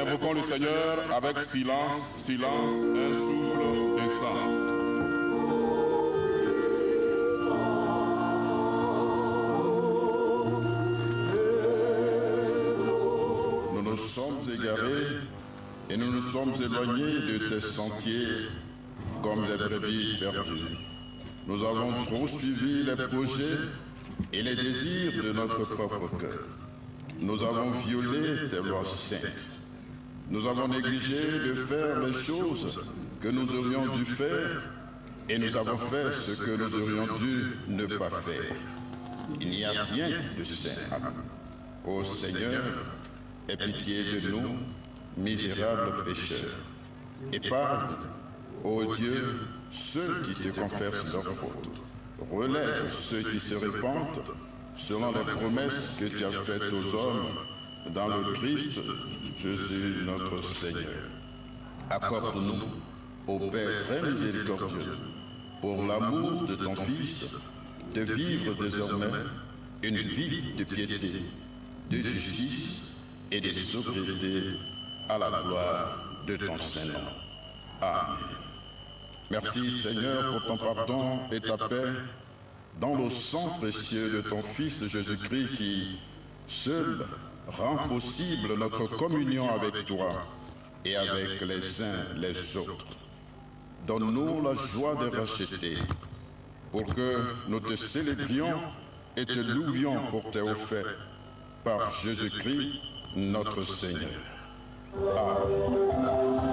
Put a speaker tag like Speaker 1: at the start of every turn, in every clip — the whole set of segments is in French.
Speaker 1: Invoquons le Seigneur avec silence, silence, un souffle descend. Nous nous sommes égarés et nous nous sommes éloignés de tes sentiers comme des brebis perdues. Nous avons trop suivi les projets et les désirs de notre propre cœur. Nous avons violé tes lois saintes. Nous avons négligé de faire les choses que nous aurions dû faire et nous avons fait ce que nous aurions dû ne pas faire. Il n'y a rien de saint à nous. Ô Seigneur, aie pitié de nous, misérables pécheurs. Épargne, ô Dieu, ceux qui te confessent leurs fautes. Relève ceux qui se répandent selon les promesses que tu as faites aux hommes dans le Christ, Jésus notre Seigneur. Accorde-nous, ô Père très miséricordieux, pour l'amour de ton Fils, de vivre désormais une vie de piété, de justice et de sobriété à la gloire de ton Saint-Nom. Amen. Merci Seigneur pour ton pardon et ta paix dans le sang précieux de ton Fils Jésus-Christ qui, seul, rend possible notre communion avec toi et avec les uns les autres. Donne-nous la joie de racheter pour que nous te célébrions et te louions pour tes hauts faits par Jésus-Christ notre Seigneur. Amen.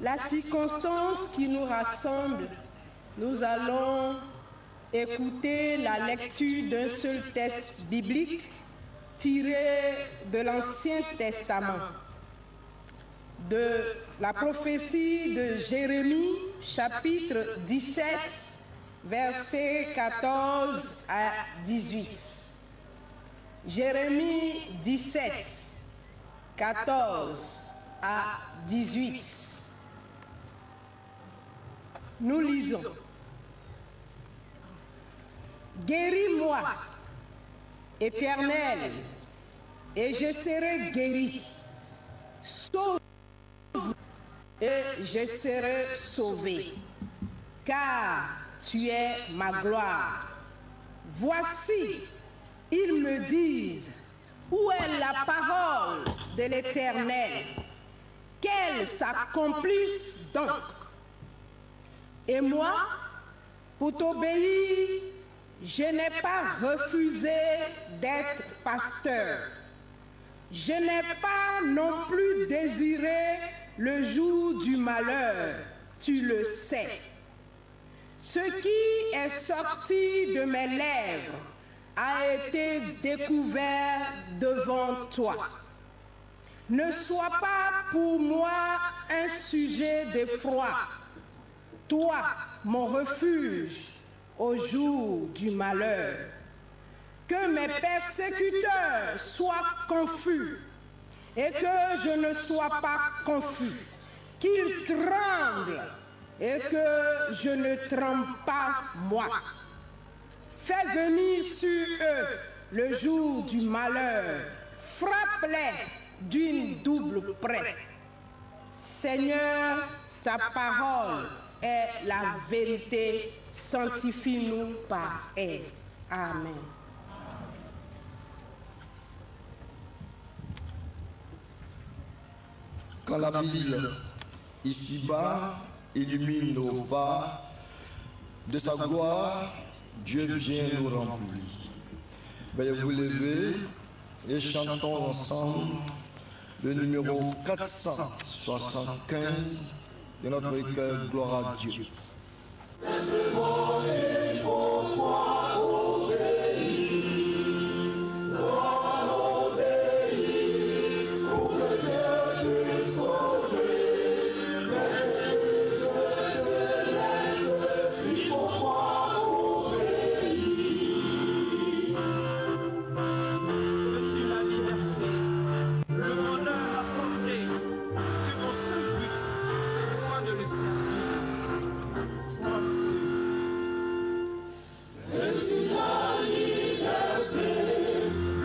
Speaker 2: la circonstance qui nous rassemble, nous allons écouter la lecture d'un seul texte biblique tiré de l'Ancien Testament, de la prophétie de Jérémie, chapitre 17, versets 14 à 18. Jérémie 17, 14 à 18. Nous lisons. Guéris-moi, Éternel, et je serai guéri. Sauve et je serai sauvé, car tu es ma gloire. Voici, ils me disent, où est la parole de l'Éternel? Qu'elle s'accomplisse donc. Et moi, pour t'obéir, je n'ai pas refusé d'être pasteur. Je n'ai pas non plus désiré le jour du malheur, tu le sais. Ce qui est sorti de mes lèvres a été découvert devant toi. Ne sois pas pour moi un sujet d'effroi, toi, mon refuge au jour du malheur. Que mes persécuteurs soient confus et que je ne sois pas confus, qu'ils tremblent et que je ne tremble pas moi. Fais venir sur eux le jour du malheur, frappe-les d'une double plaie. Seigneur, ta parole est la vérité, sanctifie-nous par elle. Amen.
Speaker 3: Quand la Bible, ici-bas, illumine nos pas de sa gloire, Dieu vient nous remplir. Veuillez vous lever et chantons ensemble le numéro 475 de notre recueil Gloire à Dieu. Simplement, il faut croire obéir, croire obéir, pour que Dieu puisse sauver, mais il faut croire obéir.
Speaker 4: Veux-tu la liberté, le bonheur, la santé, que ton seul but soit de le servir, soif veux-tu la liberté,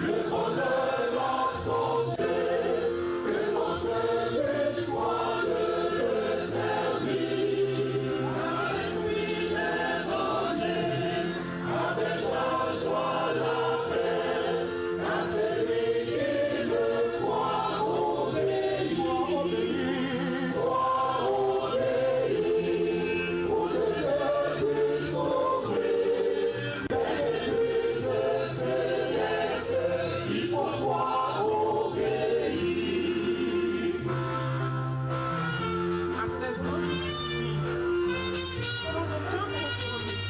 Speaker 4: le bonheur, la santé, que ton seul but soit de le servir. L'esprit t'est donné, avec la joie, la paix, à celui qui veut croire obéir, croire obéir, pour que Dieu puisse sauver, les églises célestes, il faut croire obéir.
Speaker 5: À ces hommes sans aucun compromis.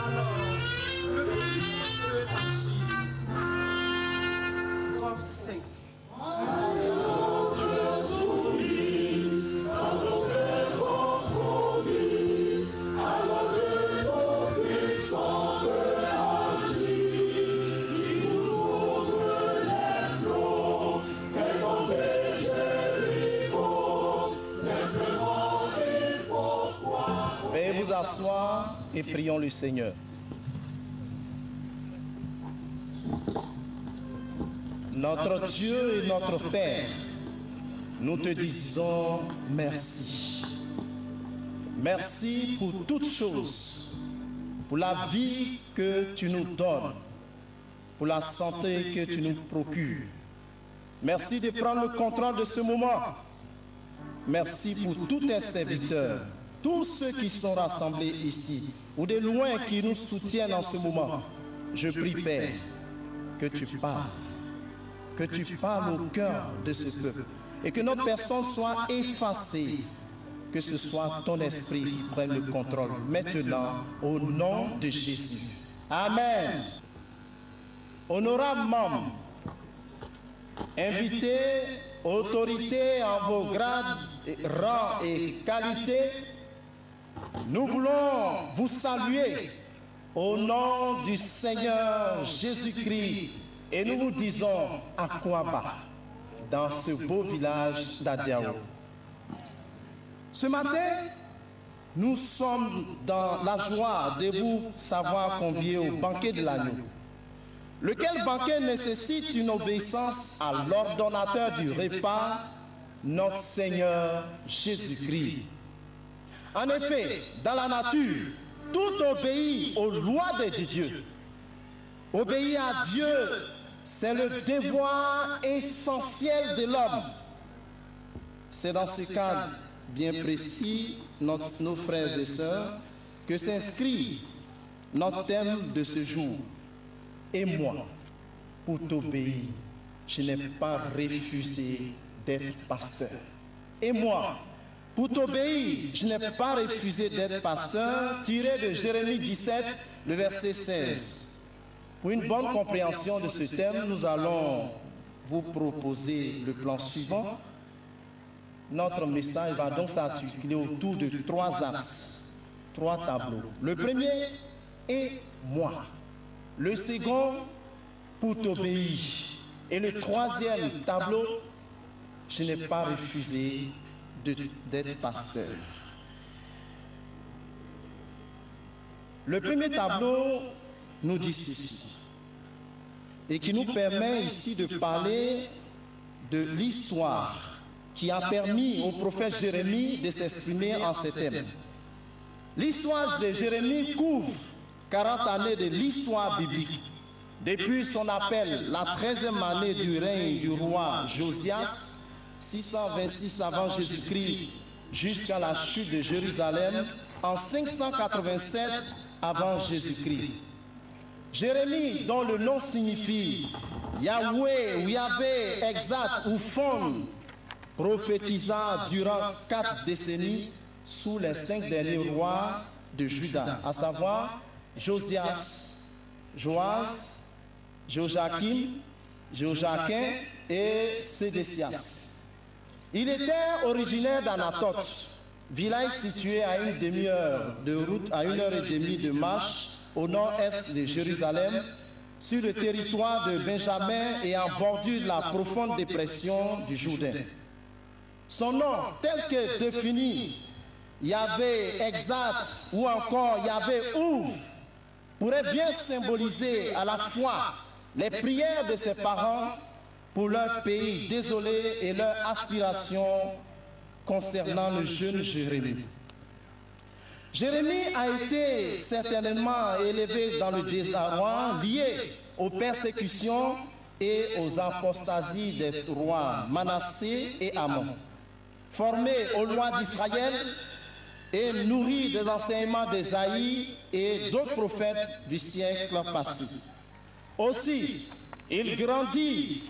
Speaker 5: Alors, le Christ de l'évangile, strophe 5.
Speaker 4: Sans aucun compromis, alors que nos Christ semble agir, il nous ouvre les flots, fait tomber Jéricho, simplement il faut croire.
Speaker 6: Veuillez vous asseoir et prions le Seigneur. Notre Dieu et notre Père, nous te disons merci. Merci pour toutes choses, pour la vie que tu nous donnes, pour la santé que tu nous procures. Merci de prendre le contrôle de ce moment. Merci pour tous tes serviteurs, tous ceux qui sont rassemblés ici, ou de loin qui nous soutiennent en ce moment. Je prie, Père, que tu parles au cœur de ce peuple et que notre personne soit effacée que ce soit ton esprit qui prenne le contrôle maintenant au nom de Jésus. Amen. Honorables membres, invités, autorités en vos grades, rangs et qualités, nous voulons vous saluer au nom du Seigneur Jésus-Christ et nous vous disons Akwaba dans ce beau village d'Adiao. Ce matin, nous sommes dans la joie de vous savoir convier au banquet de l'agneau, lequel banquet nécessite une obéissance à l'ordonnateur du repas, notre Seigneur Jésus-Christ. En effet, dans la nature, tout obéit aux lois de Dieu. Obéir à Dieu, c'est le devoir essentiel de l'homme. C'est dans ce cadre bien précis, nos frères et sœurs, que s'inscrit notre thème de ce jour. Et moi, pour t'obéir, je n'ai pas refusé d'être pasteur. Et moi, pour t'obéir, je n'ai pas refusé d'être pasteur, tiré de Jérémie 17, le verset 16. Pour une bonne compréhension de ce thème, nous allons vous proposer le plan suivant. Notre message va donc s'articuler autour de 3 axes, 3 tableaux. Le premier est moi. Le second, pour t'obéir. Et le troisième tableau, je n'ai pas refusé d'être pasteur. Le premier tableau nous dit ceci, et qui nous permet ici de parler de l'histoire qui a permis au prophète Jérémie de s'exprimer en ces thèmes. L'histoire de Jérémie couvre 40 années de l'histoire biblique, depuis son appel, la 13e année du règne du roi Josias, 626 avant Jésus-Christ, jusqu'à la chute de Jérusalem en 587 avant Jésus-Christ. Jérémie, dont le nom signifie Yahweh ou Yahvé exact ou fond, prophétisa durant 4 décennies sous les 5 derniers rois de Juda, à savoir Josias, Joas, Joachim, Joachim et Sédécias. Il était originaire d'Anatote, village situé à une demi-heure de route, à 1h30 de marche au nord-est de Jérusalem, sur le territoire de Benjamin et en bordure de la profonde dépression du Jourdain. Son nom, tel que défini, Yahvé exact ou encore Yahvé ouvre, pourrait bien symboliser à la fois les prières de ses parents pour leur pays désolé et leur aspiration concernant le jeune Jérémie. Jérémie a été certainement élevé dans le désarroi lié aux persécutions et aux apostasies des rois Manassé et Amon. Formé aux lois d'Israël et nourri des enseignements d'Ésaïe et d'autres prophètes du siècle passé. Aussi, il grandit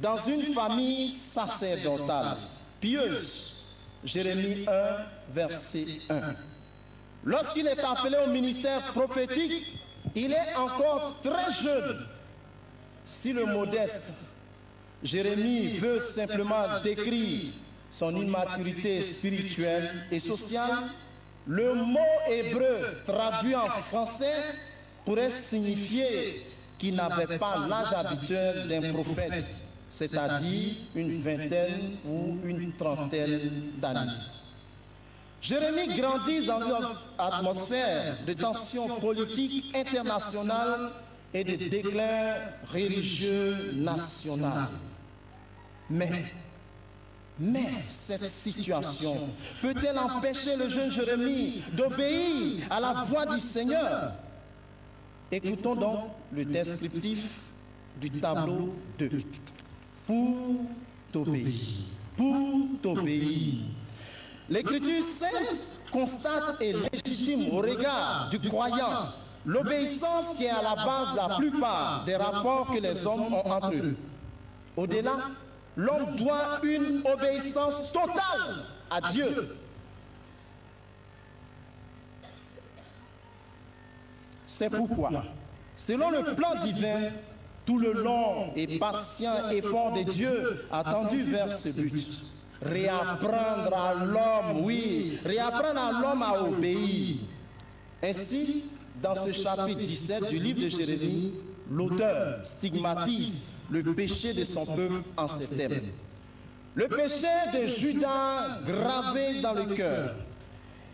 Speaker 6: dans une famille sacerdotale, pieuse. Jérémie 1, verset 1. Lorsqu'il est appelé au ministère prophétique, il est encore très jeune. Si le modeste Jérémie veut simplement décrire son immaturité spirituelle et sociale, le mot hébreu traduit en français pourrait signifier qu'il n'avait pas l'âge habituel d'un prophète, c'est-à-dire une vingtaine ou une trentaine d'années. Jérémie grandit dans une atmosphère de tensions politiques internationales et de déclin religieux national. Mais cette situation peut-elle empêcher le jeune Jérémie d'obéir à la voix du Seigneur? Écoutons donc le descriptif du tableau 2. Pour t'obéir. Pour t'obéir. L'Écriture sainte constate et légitime au regard du croyant l'obéissance qui est à la base de la plupart des rapports que les hommes ont entre eux. Au-delà, l'homme doit une obéissance totale à Dieu. C'est pourquoi, selon le plan divin, tout le long et patient effort de Dieu a tendu vers ce but. Réapprendre à l'homme, oui, réapprendre à l'homme à obéir. Ainsi, dans ce chapitre 17 du livre de Jérémie, l'auteur stigmatise le péché de son peuple en ces termes. Le péché de Judas gravé dans le cœur,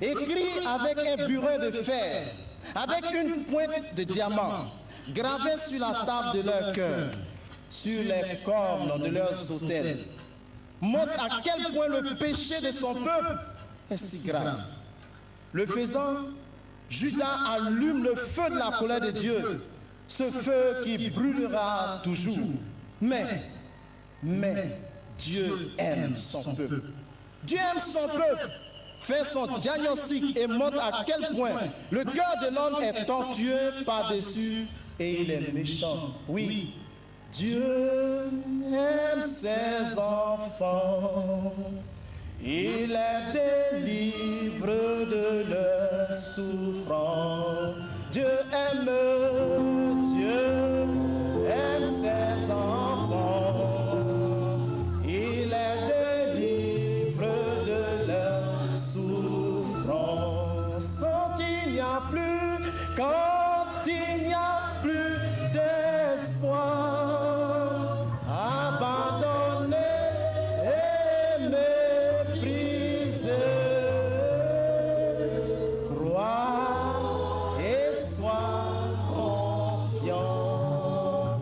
Speaker 6: écrit avec un burin de fer, avec une pointe de diamant, gravé sur la table de leur cœur, sur les cornes de leurs autels, montre à quel point le péché de son peuple est si grave. Le faisant, Judas allume le feu de la colère de Dieu, ce feu qui brûlera toujours. Mais Dieu aime son peuple. Dieu aime son peuple, fait son diagnostic et montre à quel point le cœur de l'homme est tortueux par-dessus et il est méchant. Oui, Dieu aime ses enfants. Il les délivre de leur souffrance. Dieu aime ses enfants. Il les délivre de leur souffrance. Quand il n'y a plus d'espoir, abandonné et méprisé, crois et sois confiant.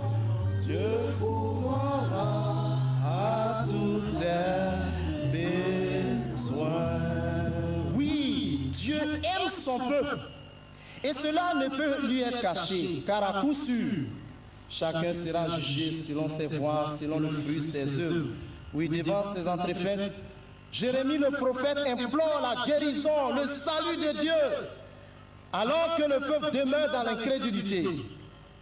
Speaker 6: Dieu pourvoira à tous tes besoins. Oui, Dieu aime son peuple. Et cela ne peut lui être caché, car à coup sûr, chacun sera jugé selon ses voies, selon le fruit de ses œuvres. Oui, devant ses entrefaites, Jérémie le prophète implore la guérison, le salut de Dieu, alors que le peuple demeure dans l'incrédulité.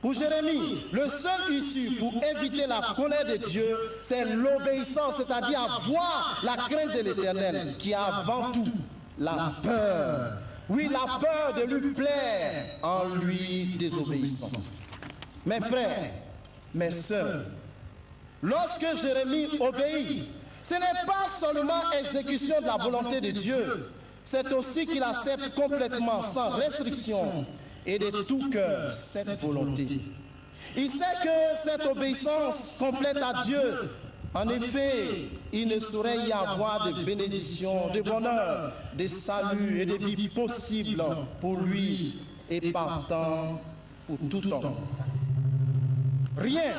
Speaker 6: Pour Jérémie, le seul issue pour éviter la colère de Dieu, c'est l'obéissance, c'est-à-dire avoir la crainte de l'Éternel, qui a avant tout la peur. Oui, la peur de lui plaire en lui désobéissant. Mes frères, mes sœurs, lorsque Jérémie obéit, ce n'est pas seulement exécution de la volonté de Dieu, c'est aussi qu'il accepte complètement, sans restriction et de tout cœur, cette volonté. Il sait que cette obéissance complète à Dieu, en effet, il ne saurait y avoir de bénédiction, de bonheur, de salut et de vie possible pour lui et partant pour tout homme. Rien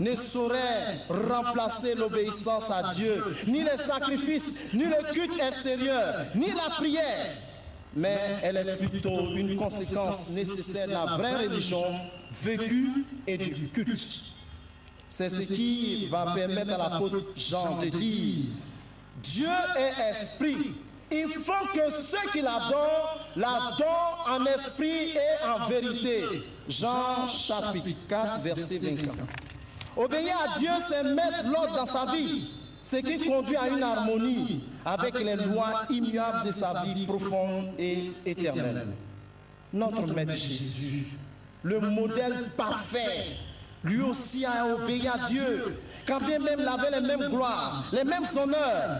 Speaker 6: ne saurait remplacer l'obéissance à Dieu, ni les sacrifices, ni le culte extérieur, ni la prière. Mais elle est plutôt une conséquence nécessaire de la vraie religion vécue et du culte. C'est ce qui va permettre à l'apôtre Jean de dire: Dieu est esprit. Il faut que ceux qui l'adorent en esprit et en vérité. Jean chapitre 4, verset 24. Obéir à Dieu, c'est mettre l'ordre dans sa vie, ce qui conduit à une harmonie avec les lois immuables de sa vie profonde et éternelle. Notre Maître Jésus, le modèle parfait, lui aussi a obéi à Dieu, quand bien même il avait les mêmes gloires, les mêmes honneurs.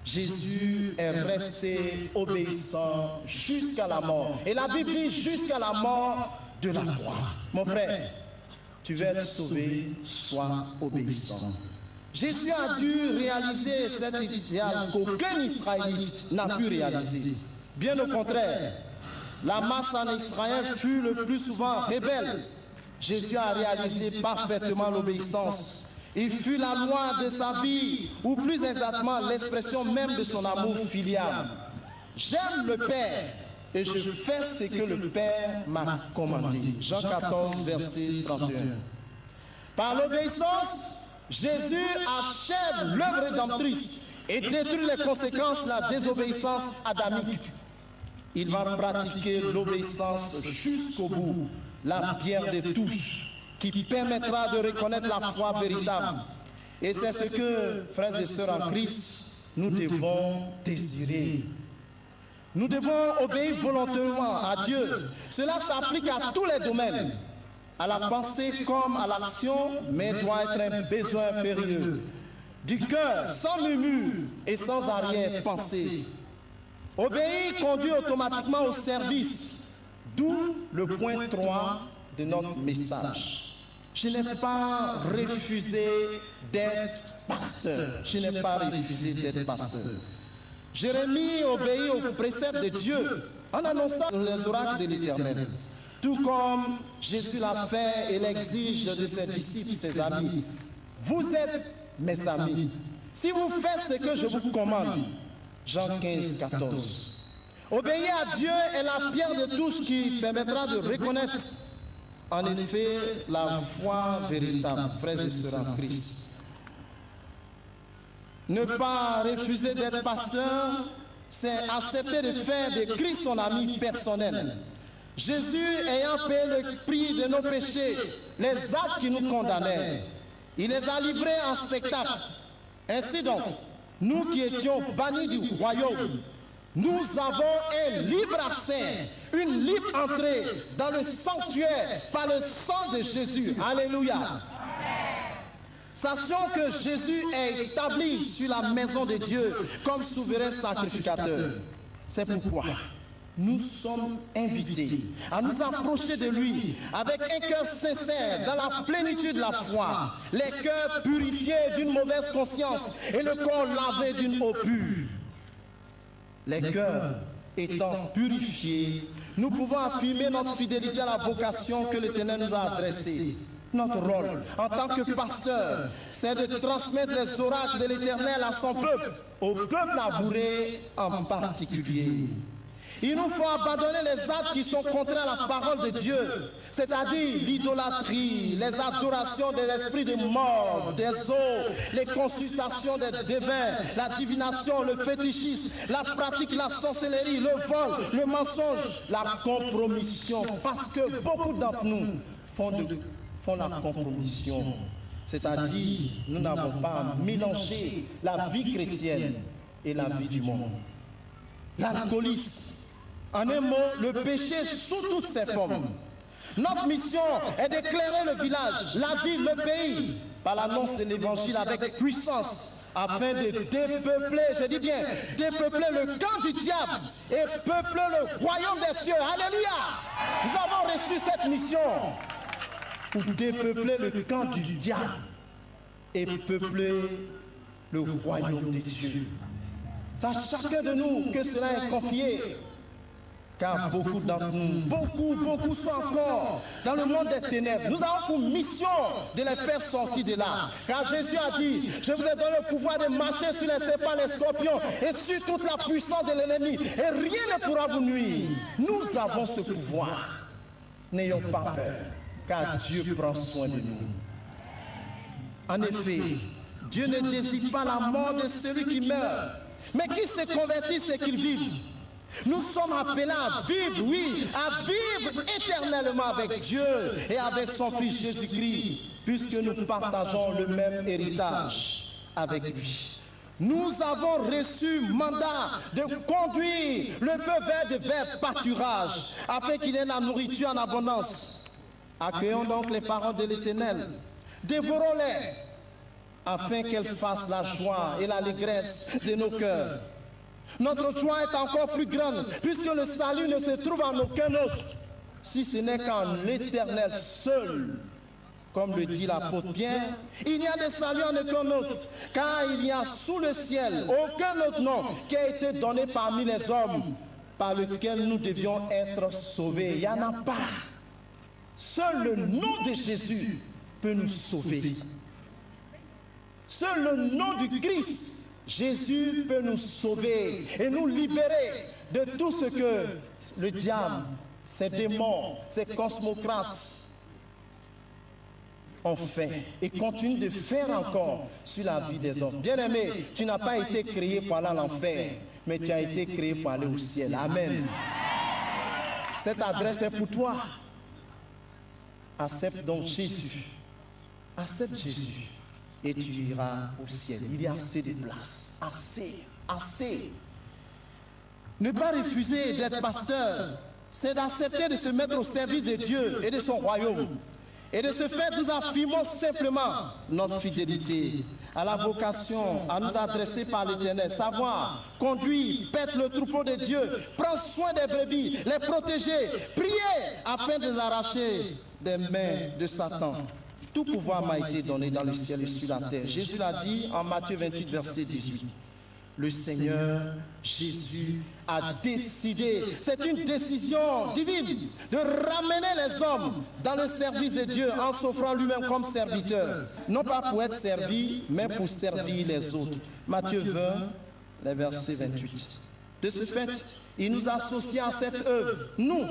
Speaker 6: Jésus est resté obéissant jusqu'à la mort. Et la Bible dit jusqu'à la mort de la croix. Mon frère, tu veux être sauvé, sois obéissant. Jésus a dû réaliser cet idéal qu'aucun Israélite n'a pu réaliser. Bien au contraire, la masse en Israël fut le plus souvent rebelle. Jésus a réalisé parfaitement l'obéissance. Il fut la loi de sa vie, ou plus exactement l'expression même de son amour filial. J'aime le Père et je fais ce que le Père m'a commandé. Jean 14, verset 31. Par l'obéissance, Jésus achève l'œuvre rédemptrice et détruit les conséquences de la désobéissance adamique. Il va pratiquer l'obéissance jusqu'au bout, la pierre de touche, qui permettra de reconnaître la foi véritable. Et c'est ce que, frères et sœurs en Christ, nous devons désirer. Nous devons obéir volontairement à Dieu. Cela s'applique à tous les domaines, à la pensée comme à l'action, mais doit être un besoin périlleux. Du cœur, sans murmure et sans arrière-pensée. Obéir conduit automatiquement au service, d'où le point 3 de notre message. Je n'ai pas refusé d'être pasteur. Je n'ai pas refusé d'être pasteur. Jérémie obéit aux préceptes de Dieu en annonçant les oracles de l'Éternel. Tout comme Jésus l'a fait et l'exige de ses disciples, ses amis. Vous êtes mes amis. Si vous faites ce que je vous commande. Jean 15, 14. Obéir à Dieu est la pierre de touche qui permettra de reconnaître en effet la foi véritable, frères et sœurs en Christ. Ne pas refuser d'être pasteur, c'est accepter de faire de Christ son ami personnel. Jésus ayant payé le prix de nos péchés, les actes qui nous condamnaient, il les a livrés en spectacle. Ainsi donc, nous qui étions bannis du royaume, nous avons un libre accès, une libre entrée dans le sanctuaire par le sang de Jésus. Alléluia. Sachons que Jésus est établi sur la maison de Dieu comme souverain sacrificateur. C'est pourquoi nous sommes invités à nous approcher de lui avec un cœur sincère dans la plénitude de la foi, les cœurs purifiés d'une mauvaise conscience et le corps lavé d'une eau pure. Les cœurs étant purifiés, nous pouvons affirmer notre fidélité à la vocation que l'Éternel nous a adressée. Notre rôle en tant que pasteur, c'est de transmettre les oracles de l'Éternel à son peuple, au peuple labouré en particulier. Il nous faut abandonner les actes qui sont contraires à la parole de Dieu, c'est-à-dire l'idolâtrie, les adorations des esprits de mort, des eaux, les consultations des devins, la divination, le fétichisme, la pratique, la sorcellerie, le vol, le mensonge, la compromission. Parce que beaucoup d'entre nous font la compromission. C'est-à-dire, nous n'avons pas mélangé la vie chrétienne et la vie du monde. L'alcoolisme, en un mot, le péché sous toutes ses formes. Notre mission est d'éclairer le village, la ville, le pays, par l'annonce de l'évangile avec puissance, afin de dépeupler, je dis bien, dépeupler le camp du diable et peupler le royaume des cieux. Alléluia! Nous avons reçu cette mission pour dépeupler le camp du diable et peupler le royaume des dieux. C'est à chacun de nous que cela est confié. Car beaucoup d'entre nous, beaucoup sont encore dans le monde des ténèbres. Nous avons pour mission de les faire sortir de là. Car Jésus a dit, je vous ai donné le pouvoir de marcher sur les serpents, les scorpions et sur toute la puissance de l'ennemi. Et rien ne pourra vous nuire. Nous avons ce pouvoir. N'ayons pas peur, car Dieu prend soin de nous. En effet, Dieu ne désire pas la mort de celui qui meurt, mais qui se convertisse et qu'il vive. Nous sommes appelés à vivre, oui, à vivre éternellement avec Dieu et avec son Fils Jésus-Christ, puisque nous partageons le même héritage avec lui. Nous avons reçu mandat de conduire le peuple vers pâturage, afin qu'il ait la nourriture en abondance. Accueillons donc les paroles de l'Éternel, dévorons-les, afin qu'elles fassent la joie et l'allégresse de nos cœurs. Notre joie est encore plus grande, puisque le salut ne se trouve en aucun autre, si ce n'est qu'en l'Éternel seul. Comme le dit l'apôtre Pierre, il n'y a de salut en aucun autre, car il n'y a sous le ciel aucun autre nom qui a été donné parmi les hommes, par lequel nous devions être sauvés. Il n'y en a pas. Seul le nom de Jésus peut nous sauver. Seul le nom du Christ, Jésus, peut nous sauver et nous libérer de tout ce que le diable, ses démons, ses cosmocrates ont fait et continuent de faire encore sur la vie des hommes. Bien-aimé, tu n'as pas été créé pour aller à l'enfer, mais tu as été créé pour aller au ciel. Amen. Cette adresse est pour toi. Accepte donc Jésus. Accepte Jésus. Et tu iras au ciel. Il y a assez de place. Assez. Ne pas refuser d'être pasteur, c'est d'accepter de se mettre au service de Dieu et de son royaume. Et de ce fait, nous affirmons simplement notre fidélité à la vocation à nous adresser par l'Éternel, savoir conduire, paître le troupeau de Dieu, prendre soin des brebis, les protéger, prier afin de les arracher des mains de Satan. Tout pouvoir m'a été donné dans le ciel et sur la terre. Jésus l'a dit en Matthieu 28, verset 18. Le Seigneur Jésus a décidé, c'est une décision divine, de ramener les hommes dans le service de Dieu en s'offrant lui-même comme serviteur. Non pas pour être servi, mais pour servir les autres. Matthieu 20, les versets 28. De ce fait, il nous associe à cette œuvre, nous,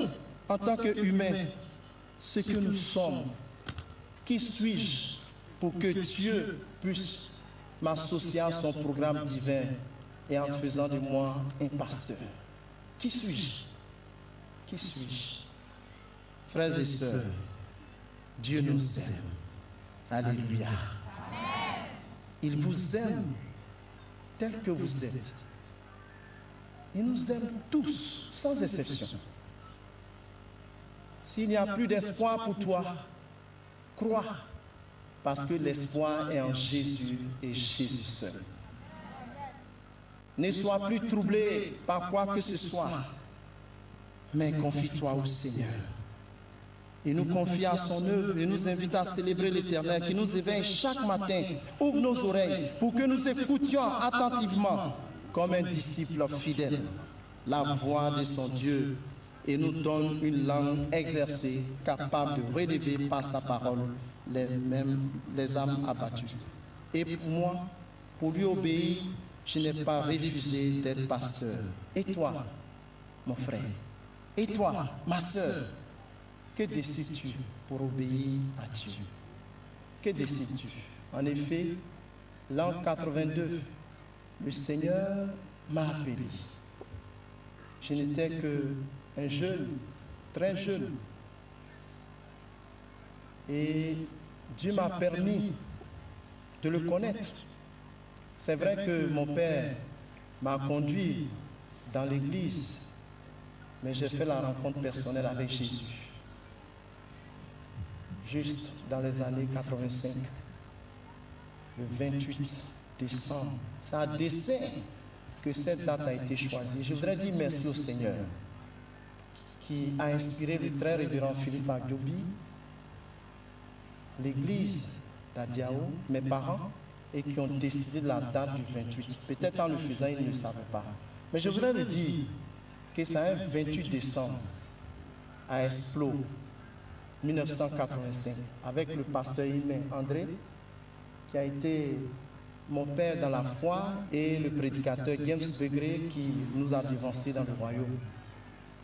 Speaker 6: en tant qu'humains, ce que nous sommes. Qui suis-je pour que Dieu puisse m'associer à son programme divin et en faisant de moi un pasteur? Qui suis-je? Qui suis-je? Frères et sœurs, Dieu nous aime. Alléluia. Il vous aime tel que vous êtes. Il nous aime tous, sans exception. S'il n'y a plus d'espoir pour toi, crois, parce que l'espoir est en Jésus et Jésus seul. Ne sois plus troublé par quoi que ce soit, mais confie-toi au Seigneur. Il nous confie à son œuvre et nous invite à célébrer l'Éternel qui nous éveille chaque matin. Ouvre nos oreilles pour que nous écoutions attentivement, comme un disciple fidèle, la voix de son Dieu et nous donne une langue exercée, capable de relever par sa parole les âmes abattues. Et pour moi, pour lui obéir, je n'ai pas refusé d'être pasteur. Et toi, mon frère, et toi, ma soeur, que décides-tu pour obéir à Dieu? Que décides-tu? En effet, l'an 82, le Seigneur m'a appelé. Je n'étais qu'un jeune, très jeune. Et Dieu m'a permis de le connaître. C'est vrai que mon père m'a conduit dans l'église, mais j'ai fait la rencontre personnelle avec Jésus. Juste dans les années 85, le 28 décembre. C'est à dessein que cette date a été choisie. Je voudrais dire merci au Seigneur qui a inspiré le très révérend Philippe Agdobi, l'église d'Adiao, mes parents, et qui ont décidé de la date du 28. Peut-être en le faisant, ils ne le savaient pas. Mais je voudrais le dire que c'est un 28 décembre à Esplo, 1985, avec le pasteur Imen André, qui a été mon père dans la foi, et le prédicateur James Begré, qui nous a devancés dans le royaume.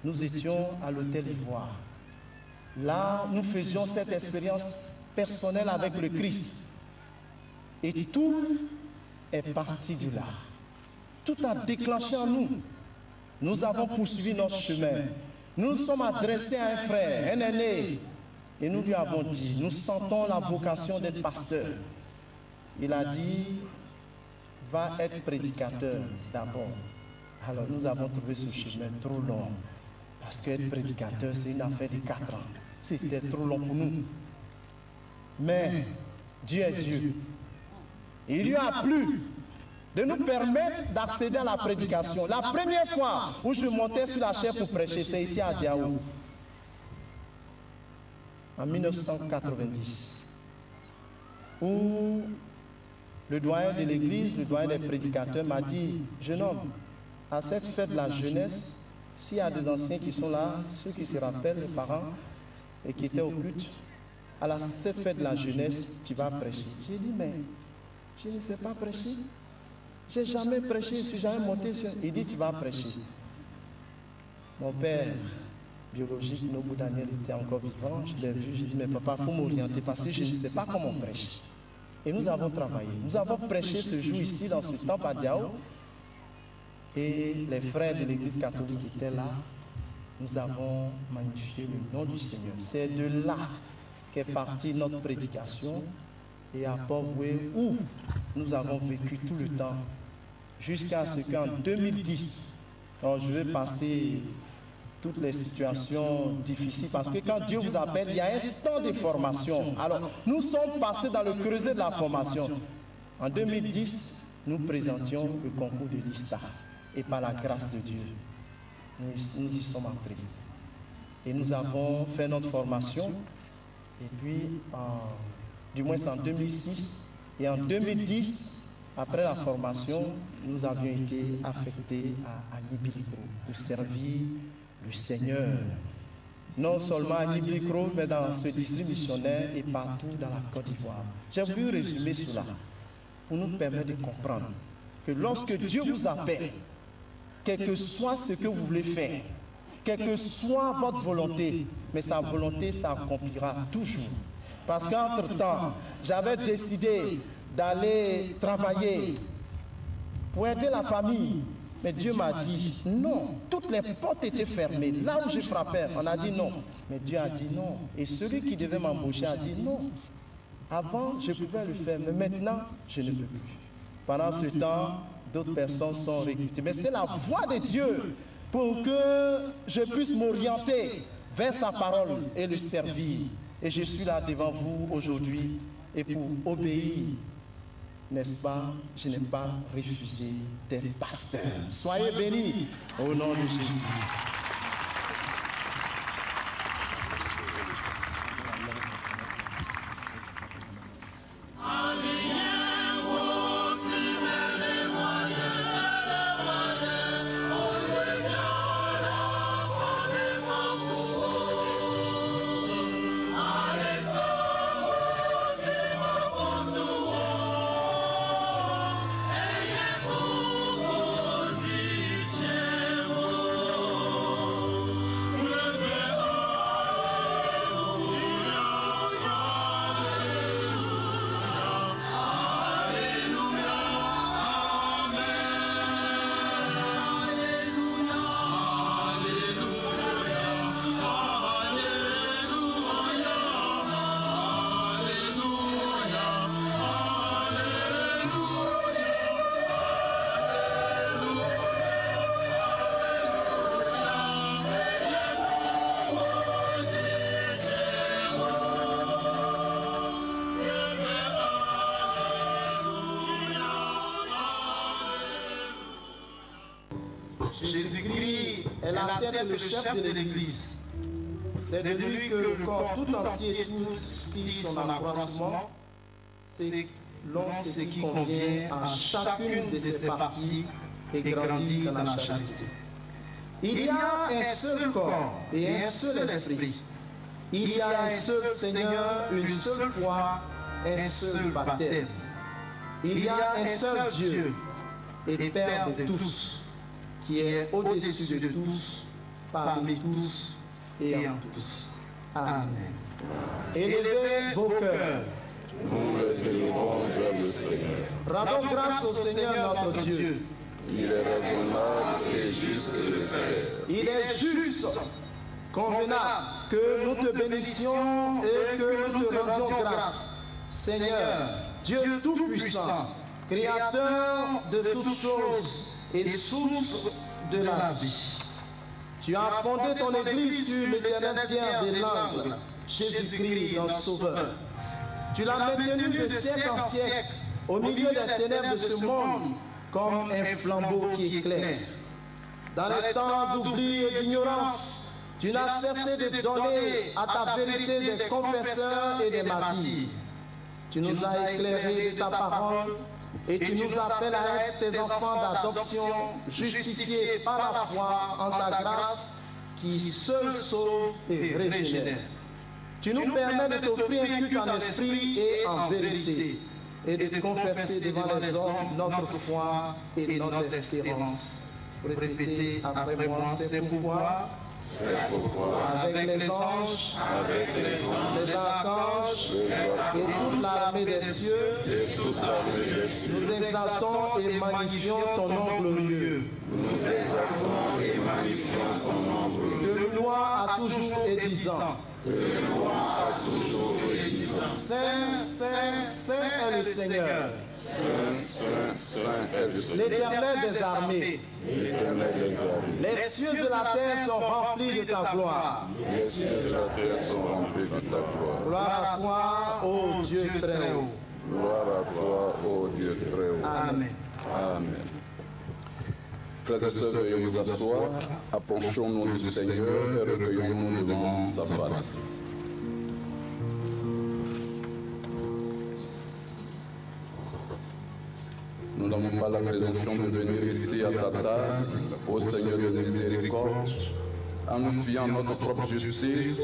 Speaker 6: Nous étions à l'hôtel Ivoire. Là, nous faisions cette expérience personnelle avec le Christ. Et tout est parti de là. Tout a déclenché en nous. Nous avons poursuivi notre chemin. Nous nous sommes adressés à un frère, un aîné, et nous lui avons dit, nous sentons la vocation d'être pasteur. Il a dit, va être prédicateur d'abord. Alors nous avons trouvé ce chemin trop long, parce qu'être prédicateur, c'est une affaire de 4 ans. C'était trop long pour nous. Mais Dieu est Dieu. Il lui a plu de nous permettre d'accéder à la prédication. La première fois où je montais sur la chaire pour prêcher, c'est ici à Diao, en 1990, où le doyen de l'église, le doyen des prédicateurs m'a dit, jeune homme, à cette fête de la jeunesse, s'il y a des anciens qui sont là, ceux qui se rappellent, les parents, et qui étaient au culte, à cette fête de la jeunesse, tu vas prêcher. J'ai dit, mais je ne sais pas prêcher. Je n'ai jamais prêché, je ne suis jamais monté sur... Il dit, tu vas prêcher. Mon père biologique, Nobu Daniel, était encore vivant. Je l'ai vu, je dis, mais papa, il faut m'orienter parce que je ne sais pas comment on prêche. Et nous avons travaillé. Nous avons prêché ce jour ici, dans ce temple à Diao. Et les frères de l'église catholique étaient là. Nous avons magnifié le nom du Seigneur. C'est de là qu'est partie notre prédication. Et à Port-Boué, où nous avons vécu tout le temps, jusqu'à ce qu'en 2010, Donc je vais passer toutes les situations difficiles parce que quand Dieu vous appelle, il y a un temps de formation. Alors, nous sommes passés dans le creuset de la formation. En 2010, nous présentions le concours de l'ISTA et par la grâce de Dieu, nous y sommes entrés. Et nous avons fait notre formation et puis, du moins en 2006 et en 2010, après la formation, nous avions été affectés à Nibilikro pour servir le Seigneur. Non seulement à Nibilikro, mais dans ce district missionnaire et partout dans la Côte d'Ivoire. J'ai voulu résumer cela pour nous permettre de comprendre que lorsque Dieu vous appelle, quel que soit ce que vous voulez faire, quelle que soit votre volonté, mais sa volonté s'accomplira toujours. Parce qu'entre-temps, j'avais décidé d'aller travailler pour aider la famille. Mais Dieu m'a dit non, toutes les portes étaient fermées. Là où je frappais, on a dit non. Mais Dieu a dit non. Et celui qui devait m'embaucher a dit non. Avant, je pouvais le faire, mais maintenant, je ne peux plus. Pendant ce temps, d'autres personnes sont recrutées. Mais c'était la voix de Dieu pour que je puisse m'orienter vers sa parole et le servir. Et je suis là devant vous aujourd'hui et pour obéir. N'est-ce pas? Je n'ai pas refusé d'être pasteur. Soyez bénis au nom de Jésus. Jésus-Christ est la tête, le chef de l'Église. C'est de lui que le corps tout entier tire son accroissement, selon ce qui convient à chacune de ses parties et grandit dans la charité. Il y a un seul corps et un seul esprit. Il y a un seul Seigneur, une seule foi, un seul baptême. Il y a un seul Dieu et Père de tous, qui est au-dessus de tous, parmi tous et en tous. Amen. Élevez vos cœurs.
Speaker 1: Nous les élevons vers le Seigneur.
Speaker 6: Rendons grâce au Seigneur notre Dieu.
Speaker 1: Il est raisonnable et juste de le faire.
Speaker 6: Il est juste, convenable que nous te bénissions et que nous te rendions grâce. Seigneur, Dieu Tout-Puissant, Créateur de toutes choses et source de la vie. Tu as fondé ton Église sur l'éternelle pierre des langues, Jésus-Christ, notre Sauveur. Tu l'as maintenu de siècle en siècle au milieu des ténèbres de ce monde comme un flambeau qui éclaire. Dans les temps d'oubli et d'ignorance, tu n'as cessé de donner à ta vérité des confesseurs et des martyrs. Tu nous as éclairés de ta parole et tu nous appelles à être tes enfants d'adoption, justifiés par la foi en ta grâce qui seule sauve et régénère. Tu nous permets de t'offrir un culte en esprit et en vérité, et de confesser devant les hommes notre foi et notre espérance. Répétez après moi, c'est pourquoi, avec les anges, les archanges et toute l'armée des cieux, nous exaltons et magnifions ton nom glorieux. Que gloire a toujours et disant. Saint, Saint, Saint est le Seigneur. L'éternel des armées. Les cieux et la terre sont remplis de ta gloire.
Speaker 1: Les cieux et la terre sont remplis de ta gloire.
Speaker 6: Gloire à toi, ô Dieu très haut.
Speaker 1: Gloire à toi, ô Dieu très haut.
Speaker 6: Amen.
Speaker 1: Amen. Frères et sœurs, veuillez vous asseoir. Approchons-nous du Seigneur et recueillons-nous devant sa face. Nous n'avons pas la présomption de venir ici à ta table, ô Seigneur de miséricorde, en nous fiant à notre propre justice,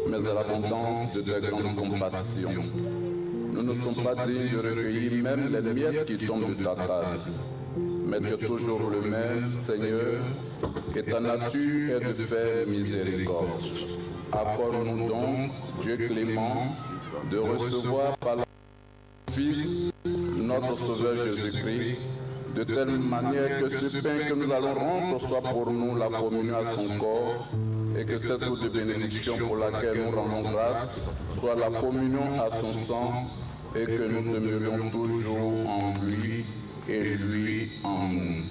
Speaker 1: mais à l'abondance de ta grande compassion. Nous ne sommes pas dignes de recueillir même les miettes qui tombent de ta table. Mais tu es toujours le même, Seigneur, et ta nature est de faire miséricorde. Accorde-nous donc, Dieu clément, de recevoir par la Fils, notre Sauveur Jésus-Christ, de telle manière que ce pain que nous allons rendre soit pour nous la communion à son corps, et que cette eau de bénédiction pour laquelle nous rendons grâce soit la communion à son sang, et que nous demeurions toujours en lui et lui en nous.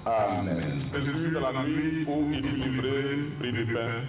Speaker 1: Amen.
Speaker 7: Jésus, dans la nuit où il fut livré, prit du pain,